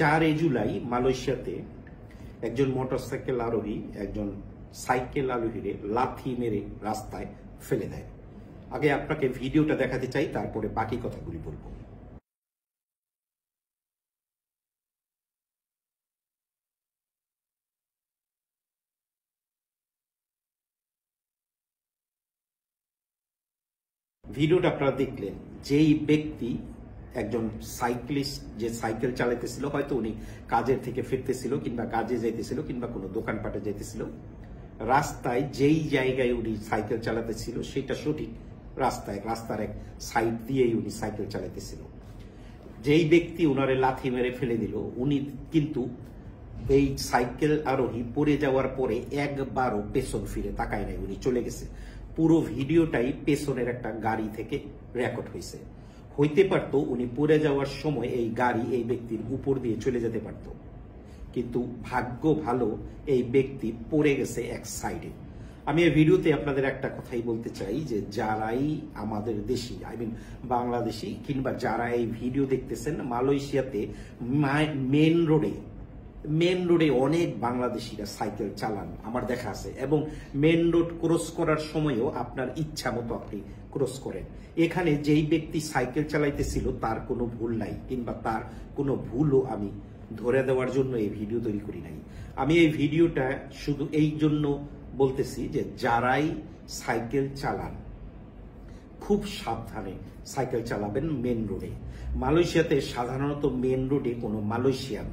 4 জুলাই মালয়েশিয়াতে একজন মোটরসাইকেল আরোহী একজন সাইকেল আরোহীরে লাথি মেরে রাস্তায় ফেলে দেয়। আগে আপনাকে ভিডিওটা দেখাতে চাই, তারপরে বাকি কথাগুলি বলবো। ভিডিওটা আপনারা দেখলেন, যেই ব্যক্তি একজন সাইক্লিস্ট যে সাইকেল চালাইতেছিল, হয়তো উনি কাজের থেকে ফিরতেছিল কিংবা কাজে যাইতেছিল কিংবা কোনো দোকানপাটে যাইতেছিল, রাস্তায় যেই জায়গায় উনি সাইকেল চালাতেছিল সেটা সঠিক রাস্তার এক সাইড দিয়েই উনি সাইকেল চালাইতেছিল। যেই ব্যক্তি উনারে লাথি মেরে ফেলে দিল, উনি কিন্তু এই সাইকেল আরোহী পড়ে যাওয়ার পরে একবারও পেছন ফিরে তাকায় নাই, উনি চলে গেছে। পুরো ভিডিওটাই পেছনের একটা গাড়ি থেকে রেকর্ড হয়েছে। হইতে পারতো উনি পড়ে যাওয়ার সময় এই গাড়ি এই ব্যক্তির উপর দিয়ে চলে যেতে পারত, কিন্তু ভাগ্য ভালো এই ব্যক্তি পড়ে গেছে এক সাইডে। আমি এই ভিডিওতে আপনাদের একটা কথাই বলতে চাই যে যারাই আমাদের দেশি বাংলাদেশি কিংবা যারা এই ভিডিও দেখতেছেন, মালয়েশিয়াতে মেন রোডে অনেক বাংলাদেশিরা সাইকেল চালান, আমার দেখা আছে, এবং মেন রোড ক্রস করার সময়ও আপনার ইচ্ছা মতো আপনি ক্রস করেন। এখানে যেই ব্যক্তি সাইকেল চালাইতেছিল তার কোনো ভুল নাই, কিংবা তার কোনো ভুলও আমি ধরে দেওয়ার জন্য এই ভিডিও তৈরি করি নাই। আমি এই ভিডিওটা শুধু এই জন্য বলতেছি যে যারাই সাইকেল চালান খুব সাবধানে সাইকেল চালাবেন মেন রোডে। মালয়েশিয়াতে সাধারণত মেন রোডে কোনো মালয়েশিয়ান,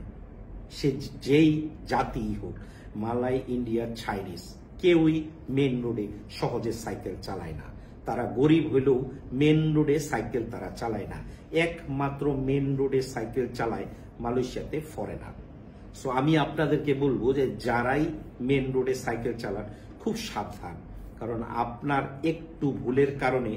সে যেই জাতি হোক, মালাই, ইন্ডিয়া, চাইনিজ, কেউই মেন রোডে সহজে সাইকেল চালায় না। তারা গরিব হলেও মেন রোডে সাইকেল তারা চালায় না। একমাত্র মেন রোডে সাইকেল চালায় মালয়েশিয়াতে ফরেনার। সো আমি আপনাদেরকে বলবো যে যারাই মেন রোডে সাইকেল চালান খুব সাবধান, কারণ আপনার একটু ভুলের কারণে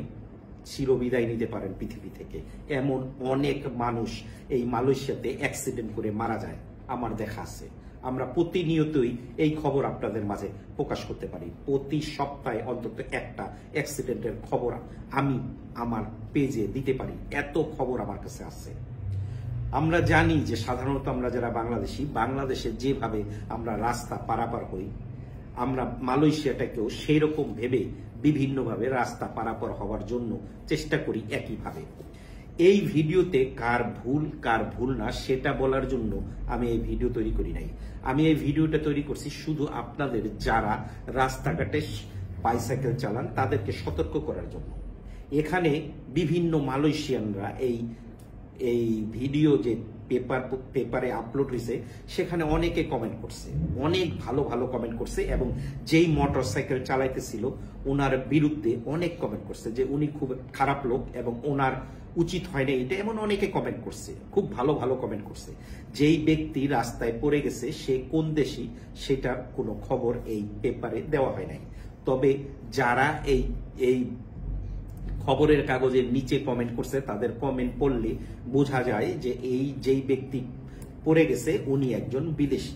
চিরবিদায় নিতে পারেন পৃথিবী থেকে। এমন অনেক মানুষ এই মালয়েশিয়াতে অ্যাক্সিডেন্ট করে মারা যায়, আমার দেখা আছে। আমরা প্রতিনিয়তই এই খবর আপনাদের মাঝে প্রকাশ করতে পারি। প্রতি সপ্তাহে অন্তত একটা অ্যাক্সিডেন্টের খবর আমি আমার পেজে দিতে পারি, এত খবর আমার কাছে আছে। আমরা জানি যে সাধারণত আমরা যারা বাংলাদেশে যেভাবে আমরা রাস্তা পারাপার হই, আমরা মালয়েশিয়াটাকেও সেই রকম ভেবে বিভিন্নভাবে রাস্তা পারাপার হওয়ার জন্য চেষ্টা করি একইভাবে। এই ভিডিওতে কার ভুল না সেটা বলার জন্য আমি এই ভিডিও তৈরি করি নাই। আমি এই ভিডিওটা তৈরি করছি শুধু আপনাদের যারা রাস্তাঘাটে বাইসাইকেল চালান তাদেরকে সতর্ক করার জন্য। এখানে বিভিন্ন মালয়েশিয়ানরা এই ভিডিও যে পেপারে আপলোড হয়েছে সেখানে অনেকে কমেন্ট করছে, অনেক ভালো ভালো কমেন্ট করছে, এবং যেই মোটরসাইকেল চালাইতেছিল ওনার বিরুদ্ধে অনেক কমেন্ট করছে যে উনি খুব খারাপ লোক এবং ওনার উচিত হয় না এটা, এমন অনেকে কমেন্ট করছে, খুব ভালো ভালো কমেন্ট করছে। যেই ব্যক্তি রাস্তায় পড়ে গেছে সে কোন দেশি সেটার কোনো খবর এই পেপারে দেওয়া হয় নাই। তবে যারা এই খবরের কাগজের নিচে কমেন্ট করছে তাদের কমেন্ট পড়লে বোঝা যায় যে যেই ব্যক্তি পড়ে গেছে উনি একজন বিদেশি।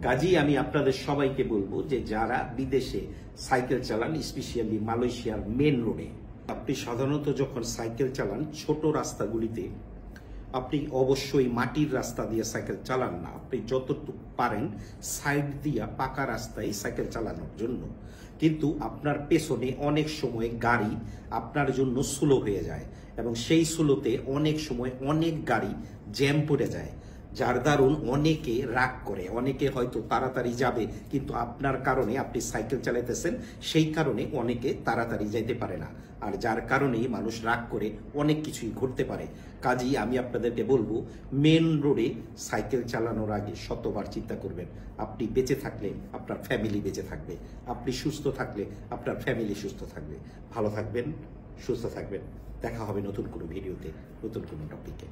কাজেই আমি আপনাদের সবাইকে বলবো যে যারা বিদেশে সাইকেল চালান, স্পেশালি মালয়েশিয়ার মেন রোডে, আপনি সাধারণত যখন সাইকেল চালান ছোট রাস্তাগুলিতে আপনি অবশ্যই মাটির রাস্তা দিয়ে সাইকেল চালান না। আপনি যতটুকু পারেন সাইড দিয়া পাকা রাস্তায় সাইকেল চালানোর জন্য, কিন্তু আপনার পেছনে অনেক সময় গাড়ি আপনার জন্য স্লো হয়ে যায় এবং সেই স্লোতে অনেক সময় অনেক গাড়ি জ্যাম পড়ে যায়, যার দারুণ অনেকে রাগ করে। অনেকে হয়তো তাড়াতাড়ি যাবে, কিন্তু আপনার কারণে আপনি সাইকেল চালাইতেছেন, সেই কারণে অনেকে তাড়াতাড়ি যাইতে পারে না, আর যার কারণেই মানুষ রাগ করে অনেক কিছুই ঘটতে পারে। কাজেই আমি আপনাদেরকে বলবো মেন রোডে সাইকেল চালানোর আগে শতবার চিন্তা করবেন। আপনি বেঁচে থাকলে আপনার ফ্যামিলি বেঁচে থাকবে, আপনি সুস্থ থাকলে আপনার ফ্যামিলি সুস্থ থাকবে। ভালো থাকবেন, সুস্থ থাকবেন। দেখা হবে নতুন কোনো ভিডিওতে, নতুন কোনো টপিকে।